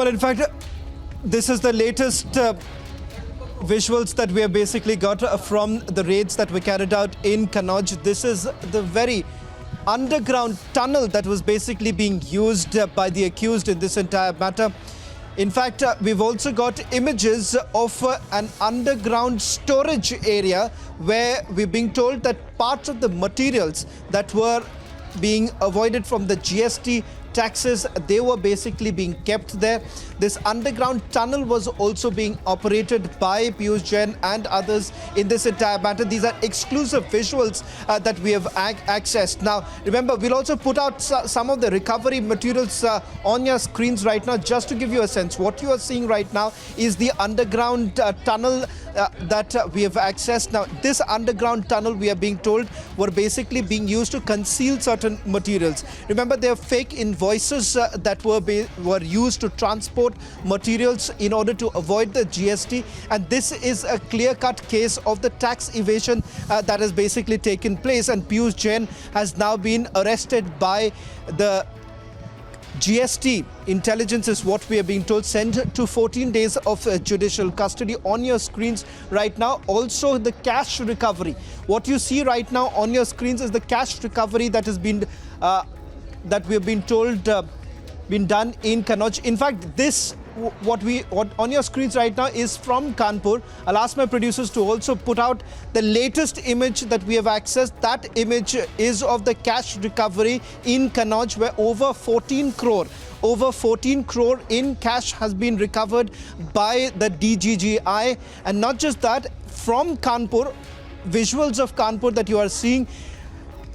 Well, in fact, this is the latest visuals that we have basically got from the raids that were carried out in Kannauj. This is the very underground tunnel that was basically being used by the accused in this entire matter. In fact, we've also got images of an underground storage area where we're being told that parts of the materials that were being avoided from the GST taxes, they were basically being kept there. This underground tunnel was also being operated by Piyush Jain and others in this entire matter. These are exclusive visuals that we have accessed. Now, remember, we'll also put out some of the recovery materials on your screens right now, just to give you a sense. What you are seeing right now is the underground tunnel that we have accessed. Now, this underground tunnel, we are being told, were basically being used to conceal certain materials. Remember, there are fake invoices that were used to transport materials in order to avoid the GST, and this is a clear-cut case of the tax evasion that has basically taken place, and Piyush Jain has now been arrested by the GST intelligence, is what we are being told, sent to 14 days of judicial custody. On your screens right now, also the cash recovery. What you see right now on your screens is the cash recovery that has been that we have been told been done in Kannauj. In fact, this what on your screens right now is from Kanpur. I'll ask my producers to also put out the latest image that we have accessed. That image is of the cash recovery in Kannauj, where over 14 crore in cash has been recovered by the DGGI. And not just that, from Kanpur, visuals of Kanpur that you are seeing,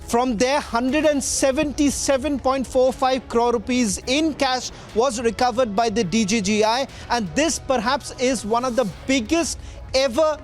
from there, 177.45 crore rupees in cash was recovered by the DGGI, and this perhaps is one of the biggest ever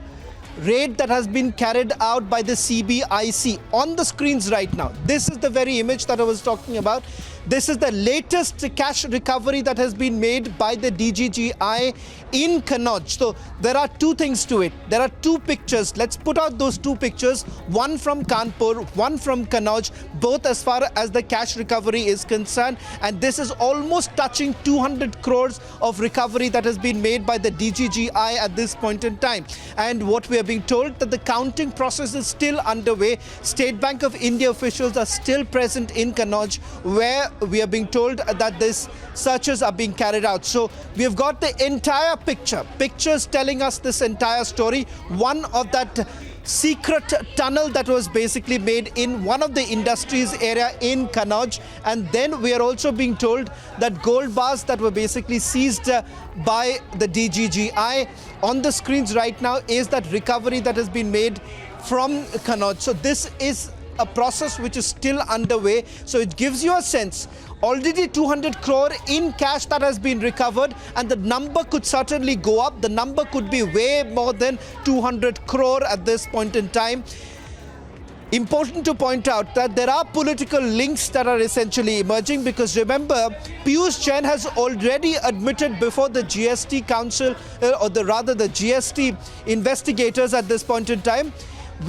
raid that has been carried out by the CBIC. On the screens right now, this is the very image that I was talking about. This is the latest cash recovery that has been made by the DGGI in Kannauj. So there are two things to it. There are two pictures. Let's put out those two pictures. One from Kanpur, one from Kannauj, both as far as the cash recovery is concerned. And this is almost touching 200 crores of recovery that has been made by the DGGI at this point in time. And what we are being told, that the counting process is still underway. State Bank of India officials are still present in Kannauj, where we are being told that these searches are being carried out. So we have got the entire pictures telling us this entire story. One of that secret tunnel that was basically made in one of the industries area in Kannauj. And then we are also being told that gold bars that were basically seized by the DGGI. On the screens right now is that recovery that has been made from Kannauj. So this is a process which is still underway. So it gives you a sense. Already 200 crore in cash that has been recovered, and the number could certainly go up. The number could be way more than 200 crore at this point in time. Important to point out that there are political links that are essentially emerging, because remember, Piyush Jain has already admitted before the GST Council, or the GST investigators at this point in time,